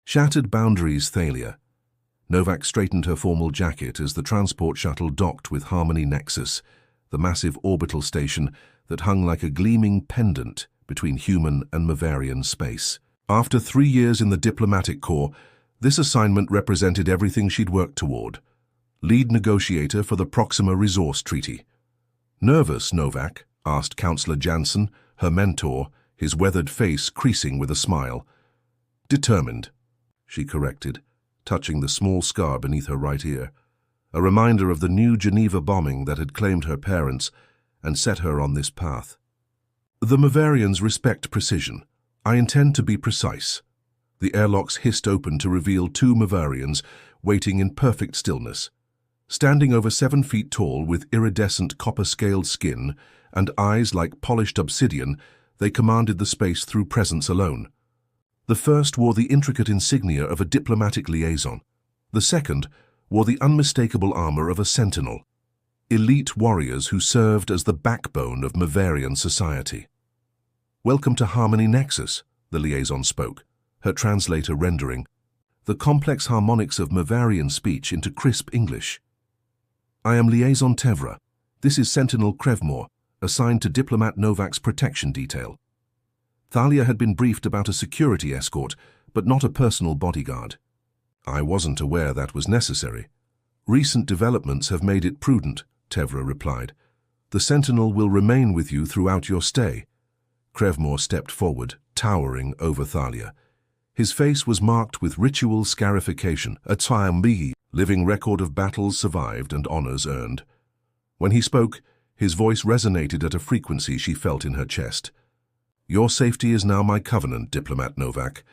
Shattered boundaries, Thalia. Novak straightened her formal jacket as the transport shuttle docked with Harmony Nexus, the massive orbital station that hung like a gleaming pendant between human and Mavarian space. After 3 years in the diplomatic corps, this assignment represented everything she'd worked toward. Lead negotiator for the Proxima Resource Treaty. Nervous, Novak? Asked Councillor Jansen, her mentor, his weathered face creasing with a smile. Determined, she corrected, touching the small scar beneath her right ear, a reminder of the new Geneva bombing that had claimed her parents and set her on this path. The Mavarians respect precision. I intend to be precise. The airlocks hissed open to reveal 2 Mavarians waiting in perfect stillness. Standing over 7 feet tall with iridescent copper-scaled skin and eyes like polished obsidian, they commanded the space through presence alone. The first wore the intricate insignia of a diplomatic liaison. The second wore the unmistakable armor of a sentinel. Elite warriors who served as the backbone of Mavarian society. Welcome to Harmony Nexus, the liaison spoke, her translator rendering the complex harmonics of Mavarian speech into crisp English. I am Liaison Tevra. This is Sentinel Krevmore, assigned to Diplomat Novak's protection detail. Thalia had been briefed about a security escort, but not a personal bodyguard. I wasn't aware that was necessary. Recent developments have made it prudent, Tevra replied. The Sentinel will remain with you throughout your stay. Krevmore stepped forward, towering over Thalia. His face was marked with ritual scarification, a Tsaimbi, living record of battles survived and honors earned. When he spoke, his voice resonated at a frequency she felt in her chest. Your safety is now my covenant, Diplomat Novak.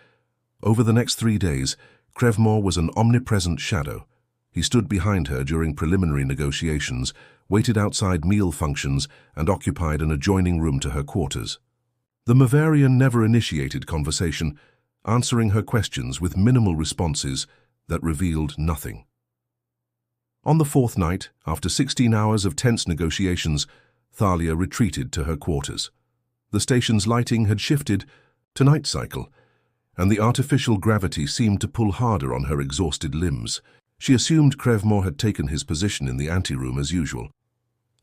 Over the next 3 days, Krevmore was an omnipresent shadow. He stood behind her during preliminary negotiations, waited outside meal functions, and occupied an adjoining room to her quarters. The Mavarian never initiated conversation, answering her questions with minimal responses that revealed nothing. On the 4th night, after 16 hours of tense negotiations, Thalia retreated to her quarters. The station's lighting had shifted to night cycle, and the artificial gravity seemed to pull harder on her exhausted limbs. She assumed Krevmore had taken his position in the anteroom as usual.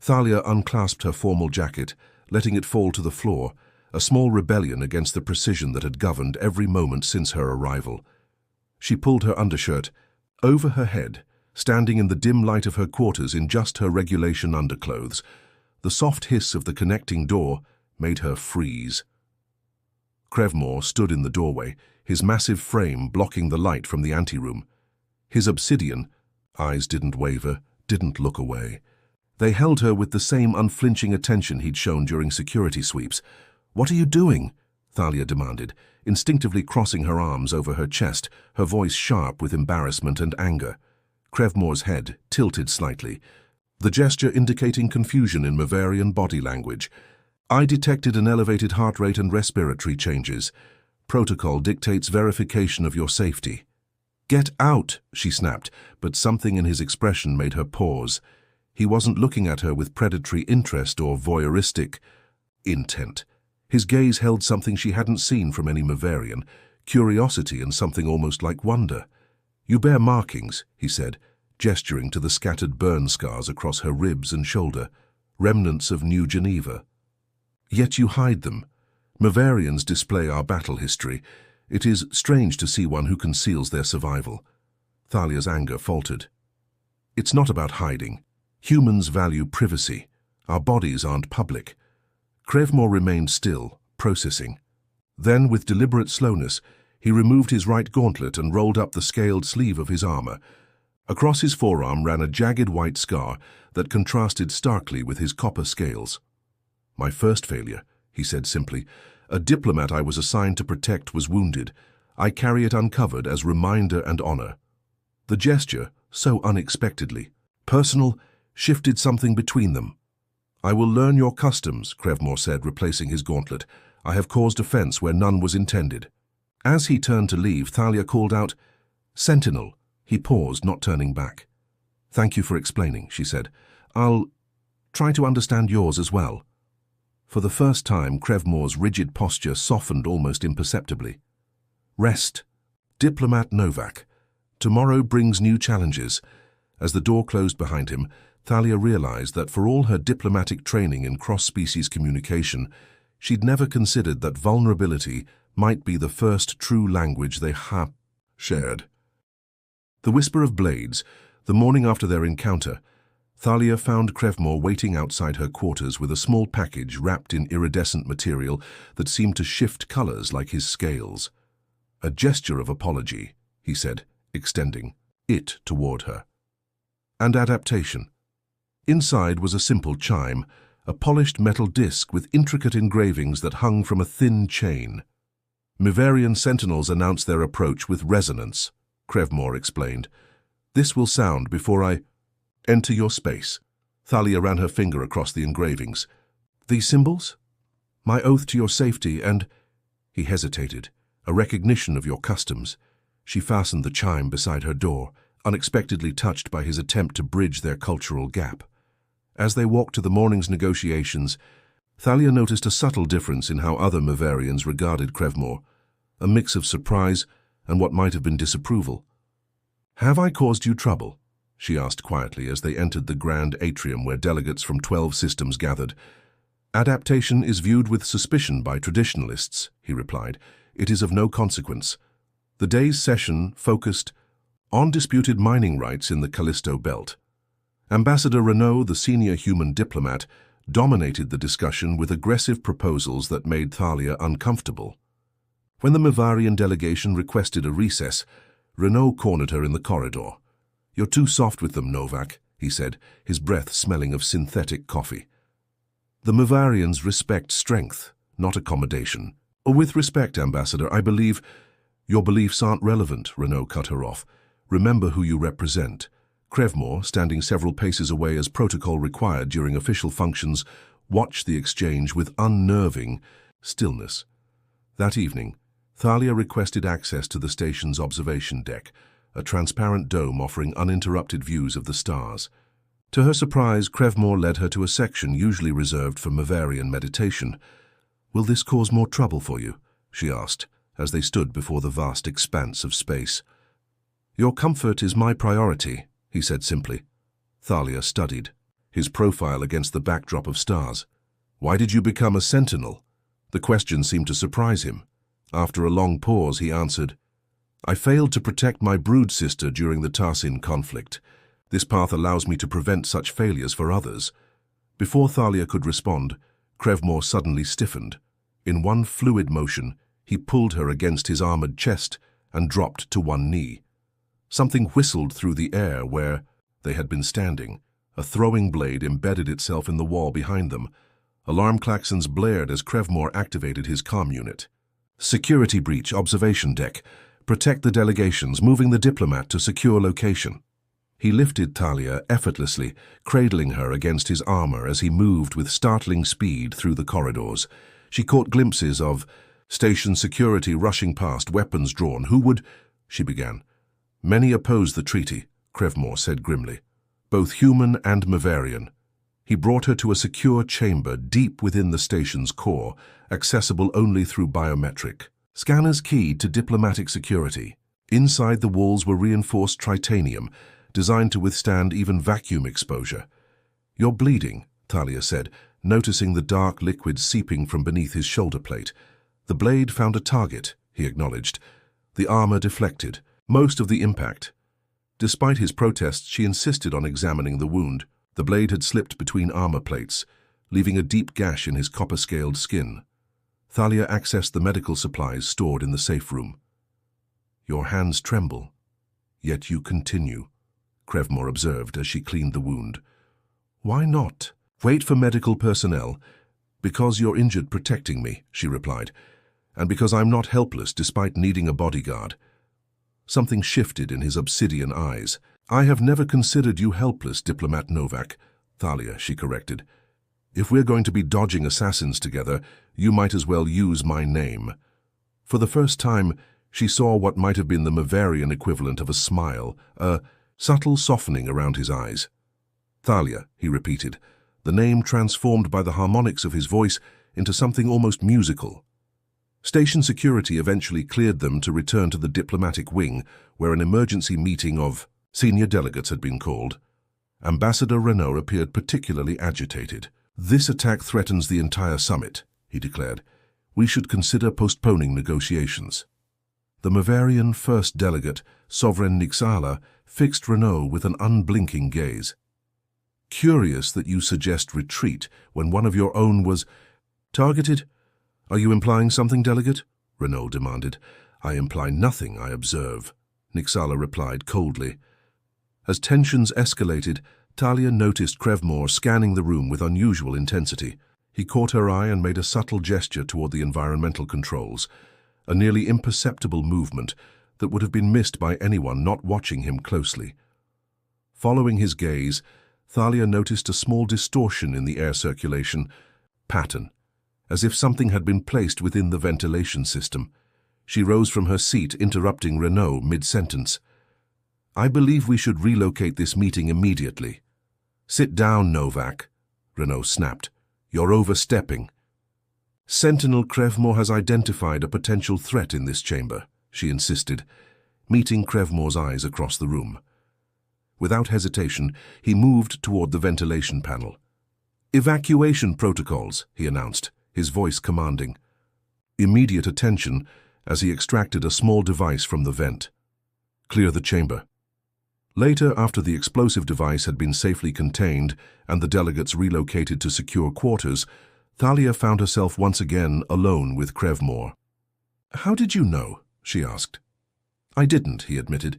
Thalia unclasped her formal jacket, letting it fall to the floor, a small rebellion against the precision that had governed every moment since her arrival. She pulled her undershirt over her head, standing in the dim light of her quarters in just her regulation underclothes. The soft hiss of the connecting door made her freeze. Krevmore stood in the doorway, his massive frame blocking the light from the anteroom. His obsidian eyes didn't waver, didn't look away. They held her with the same unflinching attention he'd shown during security sweeps. What are you doing? Thalia demanded, instinctively crossing her arms over her chest, her voice sharp with embarrassment and anger. Krevmore's head tilted slightly, the gesture indicating confusion in Mavarian body language. I detected an elevated heart rate and respiratory changes. Protocol dictates verification of your safety. Get out, she snapped, but something in his expression made her pause. He wasn't looking at her with predatory interest or voyeuristic intent. His gaze held something she hadn't seen from any Mavarian, curiosity and something almost like wonder. You bear markings, he said, gesturing to the scattered burn scars across her ribs and shoulder, remnants of New Geneva. Yet you hide them. Mavarians display our battle history. It is strange to see one who conceals their survival. Thalia's anger faltered. It's not about hiding. Humans value privacy. Our bodies aren't public. Krevmore remained still, processing. Then, with deliberate slowness, he removed his right gauntlet and rolled up the scaled sleeve of his armor. Across his forearm ran a jagged white scar that contrasted starkly with his copper scales. My first failure, he said simply. A diplomat I was assigned to protect was wounded. I carry it uncovered as reminder and honor. The gesture, so unexpectedly personal, shifted something between them. I will learn your customs, Krevmore said, replacing his gauntlet. I have caused offense where none was intended. As he turned to leave, Thalia called out, Sentinel. He paused, not turning back. Thank you for explaining, she said. I'll try to understand yours as well. For the first time, Krevmore's rigid posture softened almost imperceptibly. Rest. Diplomat Novak. Tomorrow brings new challenges. As the door closed behind him, Thalia realized that for all her diplomatic training in cross-species communication, she'd never considered that vulnerability might be the first true language they shared. The whisper of blades, the morning after their encounter, Thalia found Crevmore waiting outside her quarters with a small package wrapped in iridescent material that seemed to shift colors like his scales. A gesture of apology, he said, extending it toward her. And adaptation. Inside was a simple chime, a polished metal disc with intricate engravings that hung from a thin chain. Mivarian sentinels announced their approach with resonance, Crevmore explained. This will sound before I enter your space. Thalia ran her finger across the engravings. These symbols? My oath to your safety and... He hesitated. A recognition of your customs. She fastened the chime beside her door, unexpectedly touched by his attempt to bridge their cultural gap. As they walked to the morning's negotiations, Thalia noticed a subtle difference in how other Mivarians regarded Crevmore, a mix of surprise and what might have been disapproval. "Have I caused you trouble?" she asked quietly as they entered the grand atrium where delegates from 12 systems gathered. "Adaptation is viewed with suspicion by traditionalists," he replied. "It is of no consequence." The day's session focused on disputed mining rights in the Callisto Belt. Ambassador Renault, the senior human diplomat, dominated the discussion with aggressive proposals that made Thalia uncomfortable. When the Mivarian delegation requested a recess, Renault cornered her in the corridor. "You're too soft with them, Novak," he said, his breath smelling of synthetic coffee. "The Mivarians respect strength, not accommodation." "With respect, Ambassador, I believe—" "Your beliefs aren't relevant," Renault cut her off. "Remember who you represent." Crevmore, standing several paces away as protocol required during official functions, watched the exchange with unnerving stillness. That evening, Thalia requested access to the station's observation deck, a transparent dome offering uninterrupted views of the stars. To her surprise, Crevmore led her to a section usually reserved for Mivarian meditation. "Will this cause more trouble for you?" she asked, as they stood before the vast expanse of space. "Your comfort is my priority," he said simply. Thalia studied, his profile against the backdrop of stars. "Why did you become a sentinel?" The question seemed to surprise him. After a long pause, he answered, "I failed to protect my brood sister during the Tarsin conflict. This path allows me to prevent such failures for others." Before Thalia could respond, Crevmore suddenly stiffened. In one fluid motion, he pulled her against his armored chest and dropped to one knee. Something whistled through the air where they had been standing. A throwing blade embedded itself in the wall behind them. Alarm klaxons blared as Crevmore activated his comm unit. "Security breach, observation deck. Protect the delegations, moving the diplomat to secure location." He lifted Thalia effortlessly, cradling her against his armor as he moved with startling speed through the corridors. She caught glimpses of station security rushing past, weapons drawn. "Who would—" she began. "Many oppose the treaty," Crevmore said grimly. "Both human and Mivarian." He brought her to a secure chamber deep within the station's core, accessible only through biometric scanners keyed to diplomatic security. Inside, the walls were reinforced tritanium, designed to withstand even vacuum exposure. "You're bleeding," Thalia said, noticing the dark liquid seeping from beneath his shoulder plate. "The blade found a target," he acknowledged. The armor deflected most of the impact. Despite his protests, she insisted on examining the wound. The blade had slipped between armor plates, leaving a deep gash in his copper-scaled skin. Thalia accessed the medical supplies stored in the safe room. "Your hands tremble, yet you continue," Crevmore observed as she cleaned the wound. "Why not? Wait for medical personnel." "Because you're injured protecting me," she replied, "and because I'm not helpless despite needing a bodyguard." Something shifted in his obsidian eyes. "I have never considered you helpless, Diplomat Novak." "Thalia," she corrected. "If we're going to be dodging assassins together, you might as well use my name." For the first time, she saw what might have been the Mivarian equivalent of a smile, a subtle softening around his eyes. "Thalia," he repeated, the name transformed by the harmonics of his voice into something almost musical. Station security eventually cleared them to return to the diplomatic wing, where an emergency meeting of senior delegates had been called. Ambassador Renault appeared particularly agitated. "This attack threatens the entire summit," he declared. "We should consider postponing negotiations." The Mavarian first delegate, Sovereign Nixala, fixed Renault with an unblinking gaze. "Curious that you suggest retreat when one of your own was targeted. Are you implying something, delegate?" Renault demanded. "I imply nothing, I observe," Nixala replied coldly. As tensions escalated, Talia noticed Crevmore scanning the room with unusual intensity. He caught her eye and made a subtle gesture toward the environmental controls, a nearly imperceptible movement that would have been missed by anyone not watching him closely. Following his gaze, Thalia noticed a small distortion in the air circulation pattern, as if something had been placed within the ventilation system. She rose from her seat, interrupting Renault mid-sentence. "I believe we should relocate this meeting immediately." "Sit down, Novak," Renault snapped. "You're overstepping." "Sentinel Crevmore has identified a potential threat in this chamber," she insisted, meeting Crevmore's eyes across the room. Without hesitation, he moved toward the ventilation panel. "Evacuation protocols," he announced, his voice commanding. Immediate attention as he extracted a small device from the vent. "Clear the chamber." Later, after the explosive device had been safely contained and the delegates relocated to secure quarters, Thalia found herself once again alone with Crevmore. "How did you know?" she asked. "I didn't," he admitted.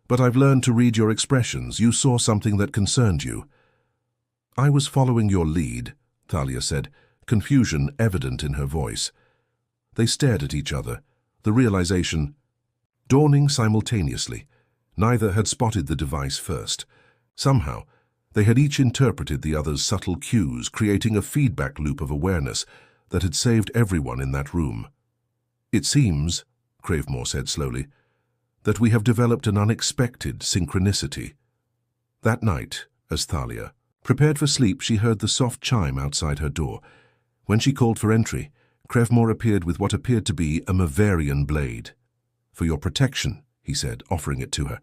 "But I've learned to read your expressions. You saw something that concerned you." "I was following your lead," Thalia said, confusion evident in her voice. They stared at each other, the realization dawning simultaneously. Neither had spotted the device first. Somehow, they had each interpreted the other's subtle cues, creating a feedback loop of awareness that had saved everyone in that room. "It seems," Crevmore said slowly, "that we have developed an unexpected synchronicity." That night, as Thalia prepared for sleep, she heard the soft chime outside her door. When she called for entry, Crevmore appeared with what appeared to be a Mavarian blade. "For your protection," he said, offering it to her,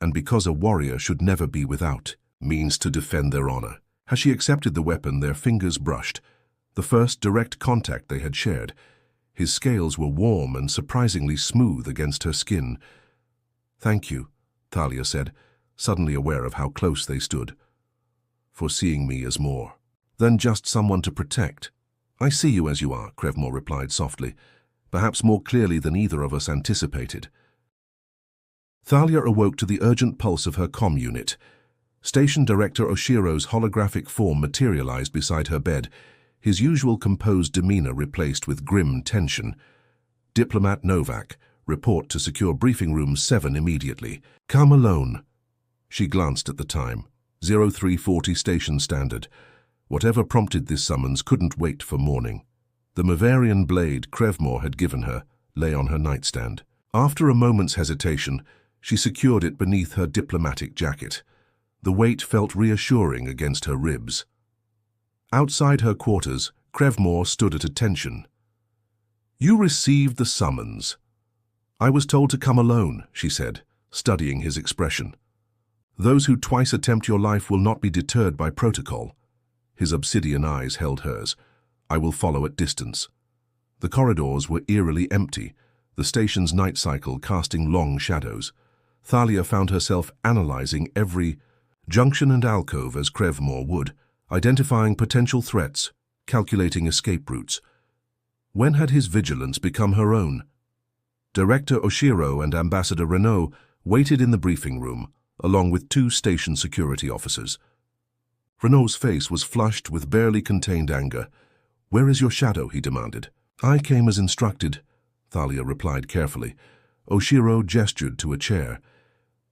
"and because a warrior should never be without means to defend their honor." As she accepted the weapon, their fingers brushed, the first direct contact they had shared. His scales were warm and surprisingly smooth against her skin. "Thank you," Thalia said, suddenly aware of how close they stood. "For seeing me as more than just someone to protect." "I see you as you are," Crevmore replied softly, perhaps more clearly than either of us anticipated. Thalia awoke to the urgent pulse of her comm unit. Station Director Oshiro's holographic form materialized beside her bed, his usual composed demeanor replaced with grim tension. "Diplomat Novak, report to secure briefing room 7 immediately. Come alone." She glanced at the time. 0340 station standard. Whatever prompted this summons couldn't wait for morning. The Mavarian blade Crevmore had given her lay on her nightstand. After a moment's hesitation, she secured it beneath her diplomatic jacket. The weight felt reassuring against her ribs. Outside her quarters, Crevmore stood at attention. "You received the summons." "I was told to come alone," she said, studying his expression. "Those who twice attempt your life will not be deterred by protocol." His obsidian eyes held hers. "I will follow at distance." The corridors were eerily empty, the station's night cycle casting long shadows. Thalia found herself analyzing every junction and alcove as Crevmore would, identifying potential threats, calculating escape routes. When had his vigilance become her own? Director Oshiro and Ambassador Renault waited in the briefing room, along with 2 station security officers. Renault's face was flushed with barely contained anger. "Where is your shadow?" he demanded. "I came as instructed," Thalia replied carefully. Oshiro gestured to a chair.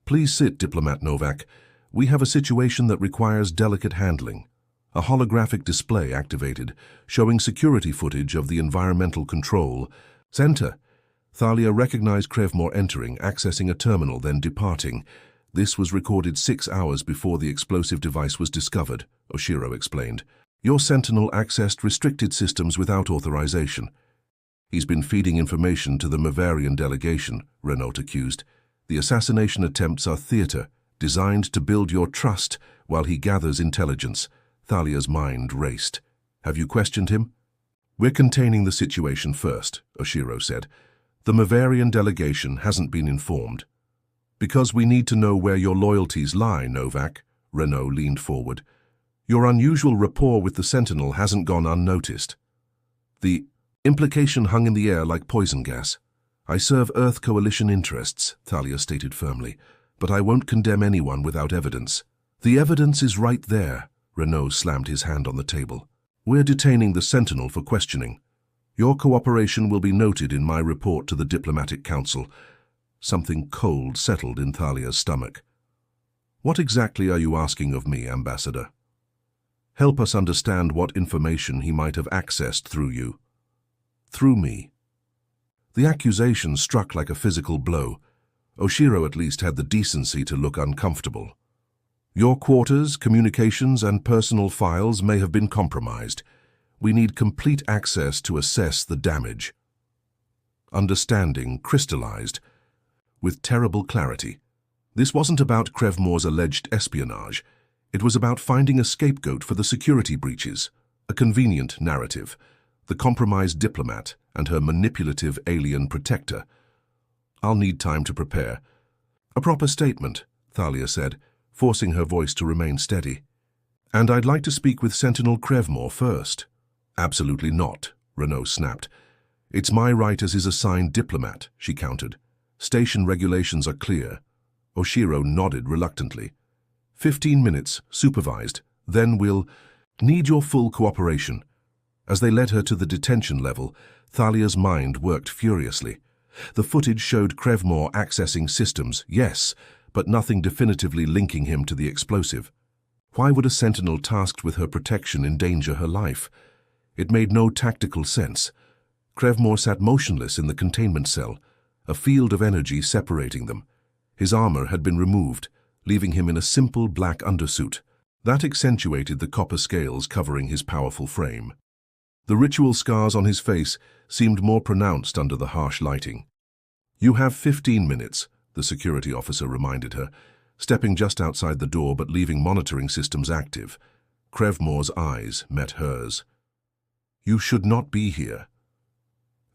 "Please sit, Diplomat Novak. We have a situation that requires delicate handling." A holographic display activated, showing security footage of the environmental control center. Thalia recognized Crevmore entering, accessing a terminal, then departing. "This was recorded 6 hours before the explosive device was discovered," Oshiro explained. "Your Sentinel accessed restricted systems without authorization." He's been feeding information to the Bavarian delegation, Renault accused. The assassination attempts are theater, designed to build your trust while he gathers intelligence. Thalia's mind raced. Have you questioned him? We're containing the situation first, Oshiro said. The Bavarian delegation hasn't been informed. Because we need to know where your loyalties lie, Novak, Renault leaned forward. Your unusual rapport with the Sentinel hasn't gone unnoticed. The implication hung in the air like poison gas. I serve Earth Coalition interests, Thalia stated firmly, but I won't condemn anyone without evidence. The evidence is right there, Renault slammed his hand on the table. We're detaining the Sentinel for questioning. Your cooperation will be noted in my report to the Diplomatic Council. Something cold settled in Thalia's stomach. What exactly are you asking of me, Ambassador? Help us understand what information he might have accessed through you. Through me. The accusation struck like a physical blow. Oshiro at least had the decency to look uncomfortable. Your quarters, communications, and personal files may have been compromised. We need complete access to assess the damage. Understanding crystallized with terrible clarity. This wasn't about Crevmore's alleged espionage. It was about finding a scapegoat for the security breaches, a convenient narrative, the compromised diplomat and her manipulative alien protector. I'll need time to prepare. A proper statement, Thalia said, forcing her voice to remain steady. And I'd like to speak with Sentinel Crevmore first. Absolutely not, Renault snapped. It's my right as his assigned diplomat, she countered. Station regulations are clear. Oshiro nodded reluctantly. 15 minutes, supervised. Then we'll need your full cooperation. As they led her to the detention level, Thalia's mind worked furiously. The footage showed Crevmore accessing systems, yes, but nothing definitively linking him to the explosive. Why would a sentinel tasked with her protection endanger her life? It made no tactical sense. Crevmore sat motionless in the containment cell, a field of energy separating them. His armor had been removed, leaving him in a simple black undersuit. That accentuated the copper scales covering his powerful frame. The ritual scars on his face seemed more pronounced under the harsh lighting. You have 15 minutes, the security officer reminded her, stepping just outside the door but leaving monitoring systems active. Crevmore's eyes met hers. You should not be here.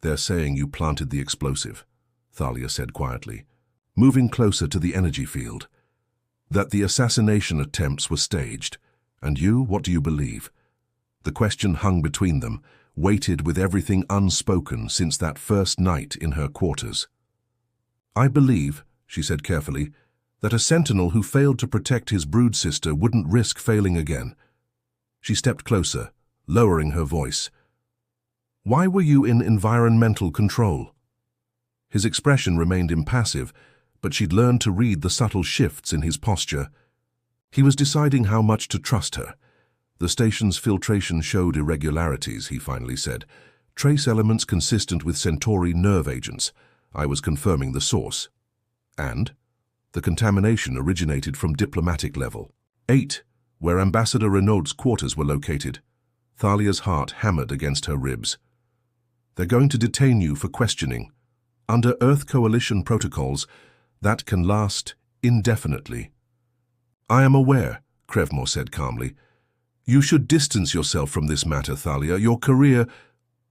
They're saying you planted the explosive, Thalia said quietly, moving closer to the energy field. That the assassination attempts were staged. And you, what do you believe? The question hung between them, weighted with everything unspoken since that first night in her quarters. I believe, she said carefully, that a sentinel who failed to protect his brood sister wouldn't risk failing again. She stepped closer, lowering her voice. Why were you in environmental control? His expression remained impassive, but she'd learned to read the subtle shifts in his posture. He was deciding how much to trust her. The station's filtration showed irregularities, he finally said. Trace elements consistent with Centauri nerve agents. I was confirming the source. And? The contamination originated from diplomatic level. 8, where Ambassador Renault's quarters were located. Thalia's heart hammered against her ribs. They're going to detain you for questioning. Under Earth Coalition protocols, that can last indefinitely. I am aware, Crevmore said calmly. You should distance yourself from this matter, Thalia. Your career...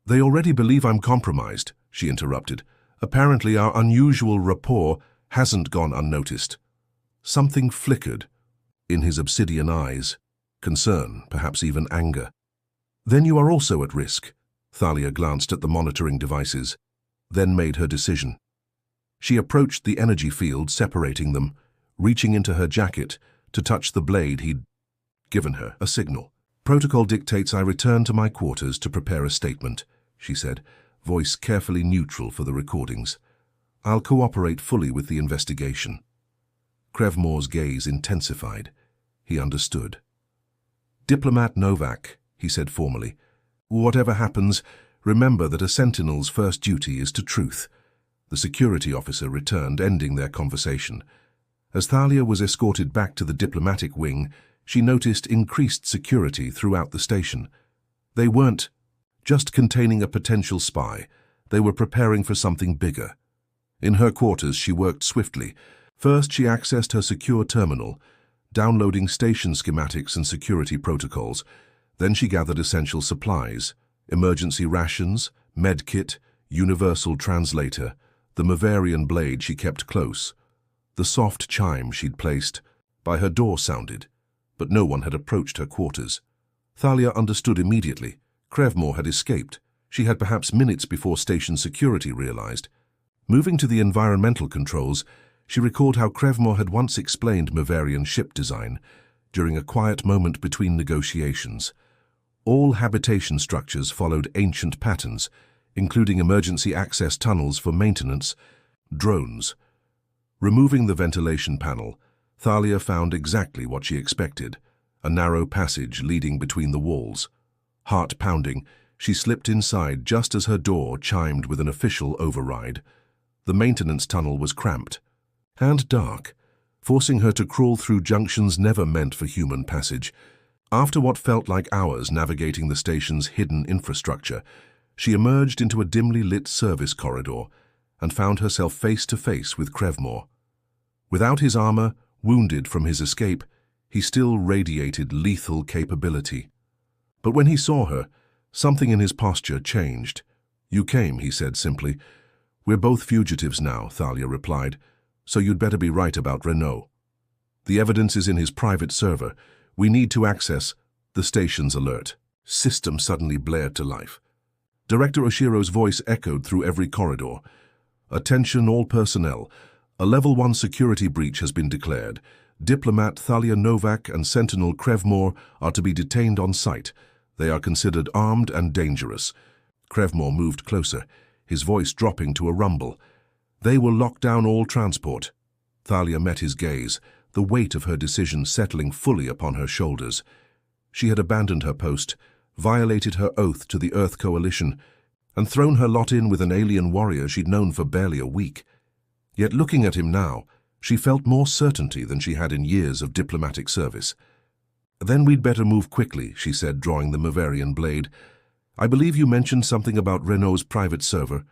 They already believe I'm compromised, she interrupted. Apparently our unusual rapport hasn't gone unnoticed. Something flickered in his obsidian eyes. Concern, perhaps even anger. Then you are also at risk. Thalia glanced at the monitoring devices, then made her decision. She approached the energy field separating them, reaching into her jacket to touch the blade he'd given her, a signal. Protocol dictates I return to my quarters to prepare a statement, she said, voice carefully neutral for the recordings. I'll cooperate fully with the investigation. Crevmore's gaze intensified. He understood. Diplomat Novak, he said formally. Whatever happens, remember that a sentinel's first duty is to truth. The security officer returned, ending their conversation. As Thalia was escorted back to the diplomatic wing, she noticed increased security throughout the station. They weren't just containing a potential spy. They were preparing for something bigger. In her quarters, she worked swiftly. First, she accessed her secure terminal, downloading station schematics and security protocols. Then she gathered essential supplies, emergency rations, medkit, universal translator, the Maverian blade she kept close. The soft chime she'd placed by her door sounded, but no one had approached her quarters. Thalia understood immediately. Crevmore had escaped. She had perhaps minutes before station security realized. Moving to the environmental controls, she recalled how Crevmore had once explained Maverian ship design during a quiet moment between negotiations. All habitation structures followed ancient patterns, including emergency access tunnels for maintenance, drones. Removing the ventilation panel, Thalia found exactly what she expected, a narrow passage leading between the walls. Heart pounding, she slipped inside just as her door chimed with an official override. The maintenance tunnel was cramped and dark, forcing her to crawl through junctions never meant for human passage. After what felt like hours navigating the station's hidden infrastructure, she emerged into a dimly lit service corridor and found herself face to face with Crevmore. Without his armor, wounded from his escape, he still radiated lethal capability. But when he saw her, something in his posture changed. "You came," he said simply. "We're both fugitives now," Thalia replied, "so you'd better be right about Renault. The evidence is in his private server. We need to access the station's alert." System suddenly blared to life. Director Oshiro's voice echoed through every corridor. "Attention all personnel. A Level 1 security breach has been declared. Diplomat Thalia Novak and Sentinel Crevmore are to be detained on site. They are considered armed and dangerous." Crevmore moved closer, his voice dropping to a rumble. "They will lock down all transport." Thalia met his gaze, the weight of her decision settling fully upon her shoulders. She had abandoned her post, violated her oath to the Earth Coalition, and thrown her lot in with an alien warrior she'd known for barely a week. Yet looking at him now, she felt more certainty than she had in years of diplomatic service. "Then we'd better move quickly," she said, drawing the Maverian blade. "I believe you mentioned something about Renault's private server."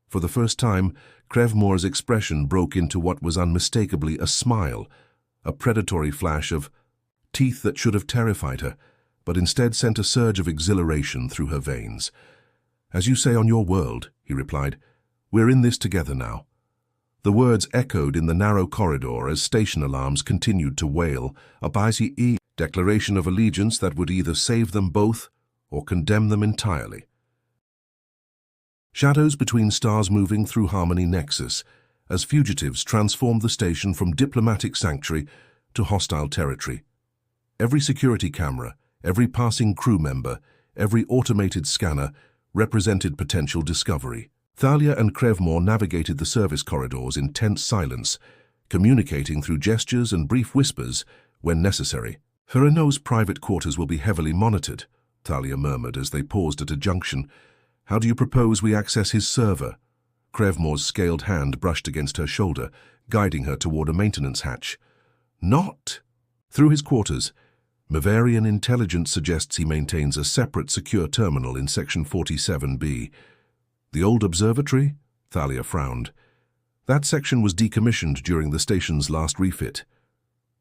For the first time, Crevmore's expression broke into what was unmistakably a smile, a predatory flash of teeth that should have terrified her, but instead sent a surge of exhilaration through her veins. "As you say on your world," he replied, "we're in this together now." The words echoed in the narrow corridor as station alarms continued to wail, a Baisi-E declaration of allegiance that would either save them both or condemn them entirely. Shadows between stars moving through Harmony Nexus, as fugitives transformed the station from diplomatic sanctuary to hostile territory. Every security camera, every passing crew member, every automated scanner represented potential discovery. Thalia and Crevmore navigated the service corridors in tense silence, communicating through gestures and brief whispers when necessary. "Renault's private quarters will be heavily monitored," Thalia murmured as they paused at a junction. "How do you propose we access his server?" Crevmore's scaled hand brushed against her shoulder, guiding her toward a maintenance hatch. "Not through his quarters. Maverian intelligence suggests he maintains a separate secure terminal in Section 47B. "The old observatory?" Thalia frowned. "That section was decommissioned during the station's last refit.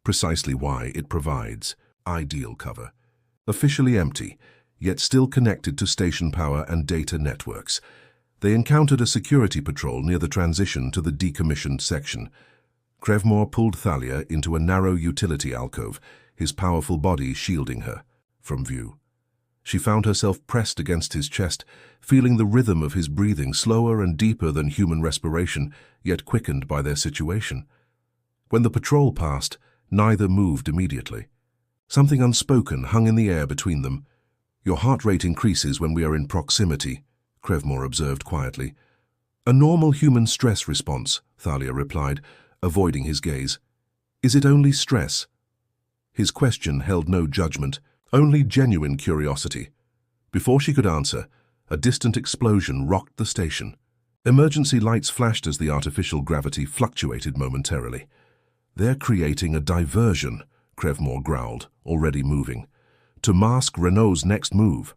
Precisely why it provides ideal cover. Officially empty, yet still connected to station power and data networks. They encountered a security patrol near the transition to the decommissioned section. Crevmore pulled Thalia into a narrow utility alcove, his powerful body shielding her from view. She found herself pressed against his chest, feeling the rhythm of his breathing, slower and deeper than human respiration, yet quickened by their situation. When the patrol passed, neither moved immediately. Something unspoken hung in the air between them. "Your heart rate increases when we are in proximity," Crevmore observed quietly. "A normal human stress response," Thalia replied, avoiding his gaze. "Is it only stress?" His question held no judgment, only genuine curiosity. Before she could answer, a distant explosion rocked the station. Emergency lights flashed as the artificial gravity fluctuated momentarily. "They're creating a diversion," Crevmore growled, already moving, "to mask Renault's next move."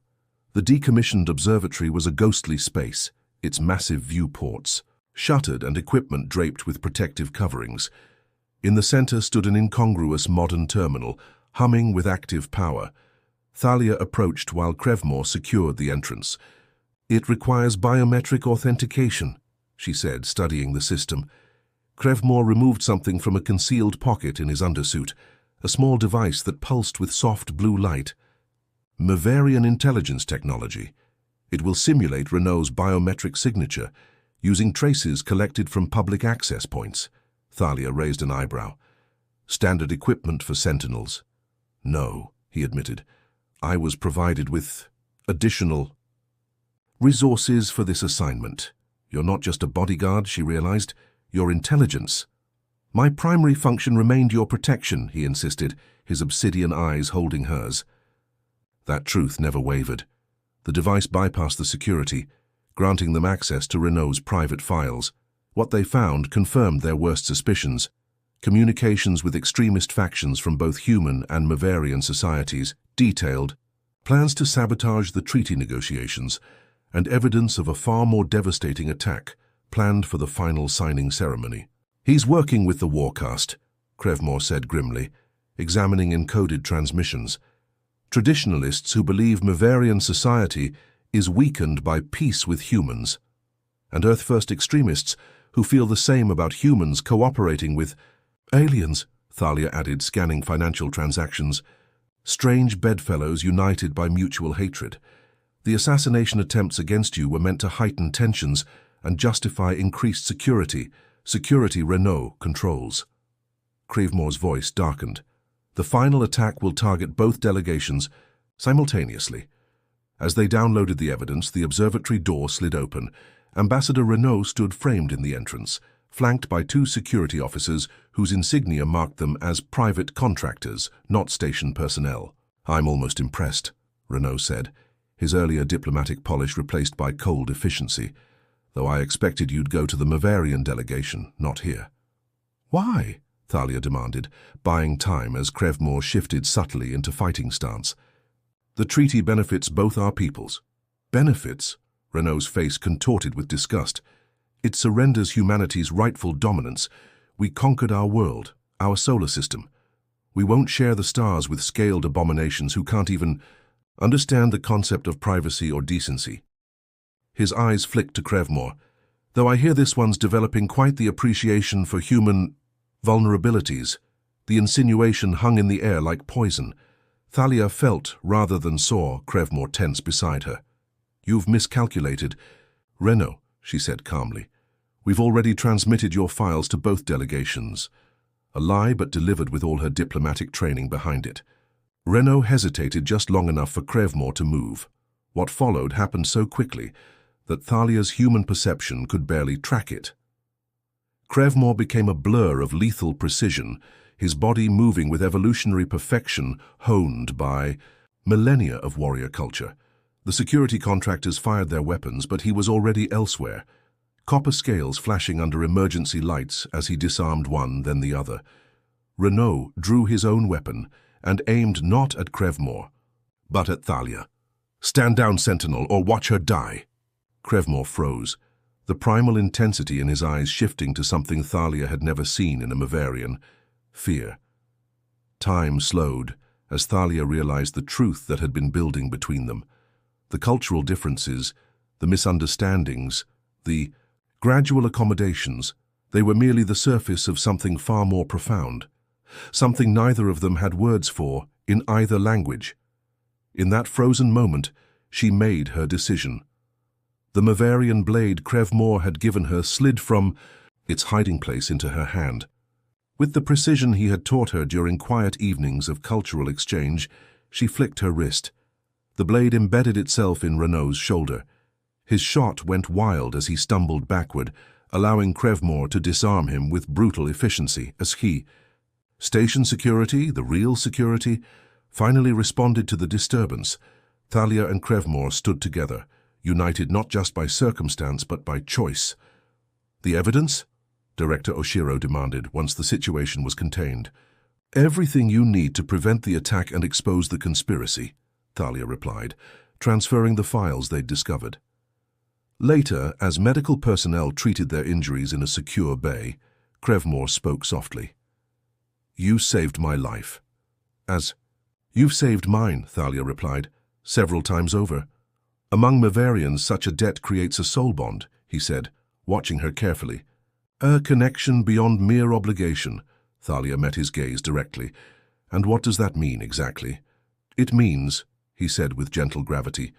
The decommissioned observatory was a ghostly space, its massive viewports, shuttered and equipment draped with protective coverings. In the center stood an incongruous modern terminal, humming with active power. Thalia approached while Crevmore secured the entrance. "It requires biometric authentication," she said, studying the system. Crevmore removed something from a concealed pocket in his undersuit, a small device that pulsed with soft blue light. "Maverian intelligence technology. It will simulate Renault's biometric signature, using traces collected from public access points." Thalia raised an eyebrow. "Standard equipment for Sentinels?" "No," he admitted. "I was provided with additional resources for this assignment. You're not just a bodyguard," she realized. "You're intelligence." "My primary function remained your protection," he insisted, his obsidian eyes holding hers. That truth never wavered. The device bypassed the security, granting them access to Renault's private files. What they found confirmed their worst suspicions: communications with extremist factions from both human and Maverian societies, detailed plans to sabotage the treaty negotiations, and evidence of a far more devastating attack planned for the final signing ceremony. "He's working with the Warcast," Crevmore said grimly, examining encoded transmissions. "Traditionalists who believe Maverian society is weakened by peace with humans, and Earth-First extremists who feel the same about humans cooperating with aliens," Thalia added, scanning financial transactions. "Strange bedfellows united by mutual hatred. The assassination attempts against you were meant to heighten tensions and justify increased security Renault controls." Crevemore's voice darkened. "The final attack will target both delegations simultaneously." As they downloaded the evidence, the observatory door slid open. Ambassador Renault stood framed in the entrance, flanked by two security officers whose insignia marked them as private contractors, not station personnel. "I'm almost impressed," Renault said, his earlier diplomatic polish replaced by cold efficiency, "though I expected you'd go to the Maverian delegation, not here." "Why?" Thalia demanded, buying time as Crevmore shifted subtly into fighting stance. "The treaty benefits both our peoples." "Benefits?" Renault's face contorted with disgust. "It surrenders humanity's rightful dominance. We conquered our world, our solar system. We won't share the stars with scaled abominations who can't even understand the concept of privacy or decency." His eyes flicked to Crevmore. "Though I hear this one's developing quite the appreciation for human vulnerabilities." The insinuation hung in the air like poison. Thalia felt, rather than saw, Crevmore tense beside her. "You've miscalculated." "Renault," she said calmly, "we've already transmitted your files to both delegations." A lie, but delivered with all her diplomatic training behind it. Renault hesitated just long enough for Crevmore to move. What followed happened so quickly that Thalia's human perception could barely track it. Crevmore became a blur of lethal precision, his body moving with evolutionary perfection honed by millennia of warrior culture. The security contractors fired their weapons, but he was already elsewhere, copper scales flashing under emergency lights as he disarmed one, then the other. Renault drew his own weapon and aimed not at Crevmore, but at Thalia. "Stand down, Sentinel, or watch her die." Crevmore froze, the primal intensity in his eyes shifting to something Thalia had never seen in a Maverian: fear. Time slowed as Thalia realized the truth that had been building between them. The cultural differences, the misunderstandings, the gradual accommodations, they were merely the surface of something far more profound, something neither of them had words for in either language. In that frozen moment, she made her decision. The Maverian blade Crevmore had given her slid from its hiding place into her hand. With the precision he had taught her during quiet evenings of cultural exchange, she flicked her wrist. The blade embedded itself in Renault's shoulder. His shot went wild as he stumbled backward, allowing Crevmore to disarm him with brutal efficiency as he, station security, the real security, finally responded to the disturbance. Thalia and Crevmore stood together, united not just by circumstance but by choice. "The evidence?" Director Oshiro demanded once the situation was contained. "Everything you need to prevent the attack and expose the conspiracy," Thalia replied, transferring the files they'd discovered. Later, as medical personnel treated their injuries in a secure bay, Crevmore spoke softly. "You saved my life." "You've saved mine," Thalia replied, "several times over. Among Mavarians, such a debt creates a soul bond," he said, watching her carefully. "A connection beyond mere obligation." Thalia met his gaze directly. "And what does that mean, exactly?" "It means," he said with gentle gravity,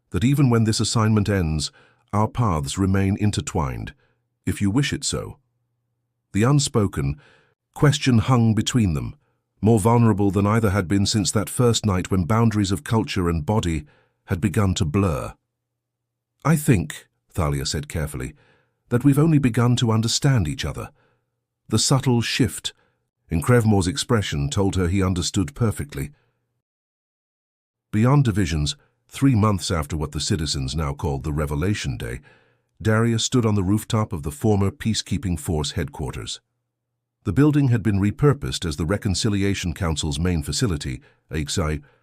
"that even when this assignment ends, our paths remain intertwined, if you wish it so." The unspoken question hung between them, more vulnerable than either had been since that first night when boundaries of culture and body had begun to blur. "I think," Thalia said carefully, "that we've only begun to understand each other." The subtle shift in Crevmore's expression told her he understood perfectly. Beyond divisions, 3 months after what the citizens now called the Revelation Day, Darius stood on the rooftop of the former Peacekeeping Force headquarters. The building had been repurposed as the Reconciliation Council's main facility, a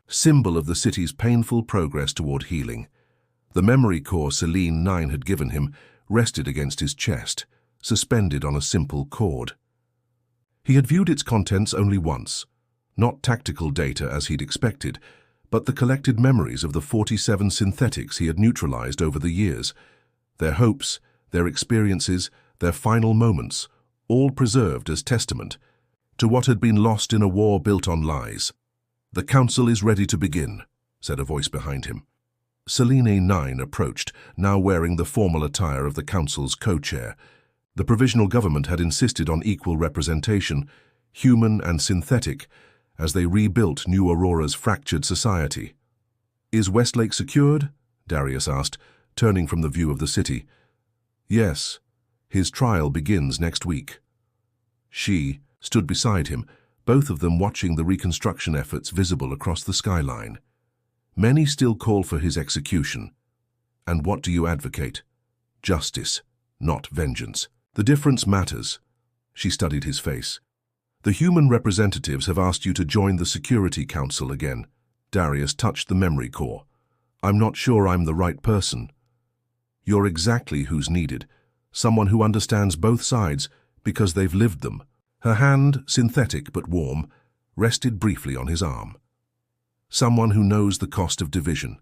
symbol of the city's painful progress toward healing. The memory core Selene 9 had given him rested against his chest, suspended on a simple cord. He had viewed its contents only once, not tactical data as he'd expected, but the collected memories of the 47 synthetics he had neutralized over the years. Their hopes, their experiences, their final moments, all preserved as testament to what had been lost in a war built on lies. "The council is ready to begin," said a voice behind him. Selene 9 approached, now wearing the formal attire of the council's co-chair. The provisional government had insisted on equal representation, human and synthetic, as they rebuilt New Aurora's fractured society. "Is Westlake secured?" Darius asked, turning from the view of the city. "Yes. His trial begins next week." She stood beside him, both of them watching the reconstruction efforts visible across the skyline. "Many still call for his execution. And what do you advocate? Justice, not vengeance. The difference matters." She studied his face. "The human representatives have asked you to join the Security Council again." Darius touched the memory core. "I'm not sure I'm the right person." "You're exactly who's needed. Someone who understands both sides because they've lived them." Her hand, synthetic but warm, rested briefly on his arm. "Someone who knows the cost of division."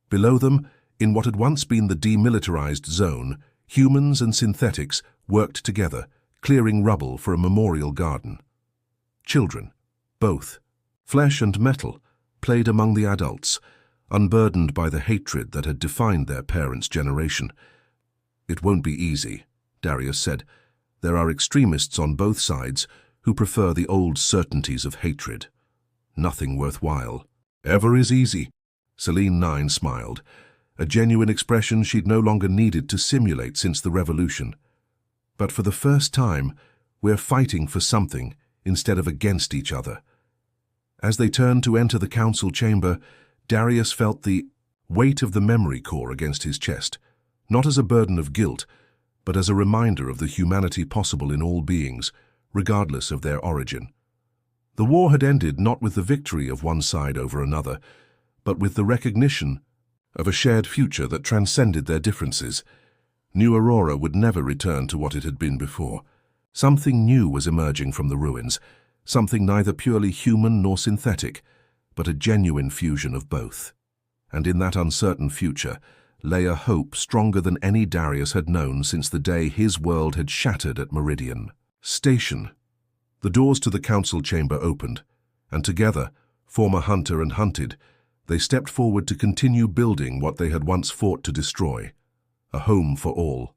Below them, in what had once been the demilitarized zone, humans and synthetics worked together, clearing rubble for a memorial garden. Children, both, flesh and metal, played among the adults, unburdened by the hatred that had defined their parents' generation. "It won't be easy," Darius said. "There are extremists on both sides who prefer the old certainties of hatred. Nothing worthwhile ever is easy." Selene 9 smiled, a genuine expression she'd no longer needed to simulate since the revolution. "But for the first time, we're fighting for something instead of against each other." As they turned to enter the council chamber, Darius felt the weight of the memory core against his chest, not as a burden of guilt, but as a reminder of the humanity possible in all beings, regardless of their origin. The war had ended not with the victory of one side over another, but with the recognition of a shared future that transcended their differences. New Aurora would never return to what it had been before. Something new was emerging from the ruins, something neither purely human nor synthetic, but a genuine fusion of both. And in that uncertain future lay a hope stronger than any Darius had known since the day his world had shattered at Meridian Station. The doors to the council chamber opened, and together, former hunter and hunted, they stepped forward to continue building what they had once fought to destroy, a home for all.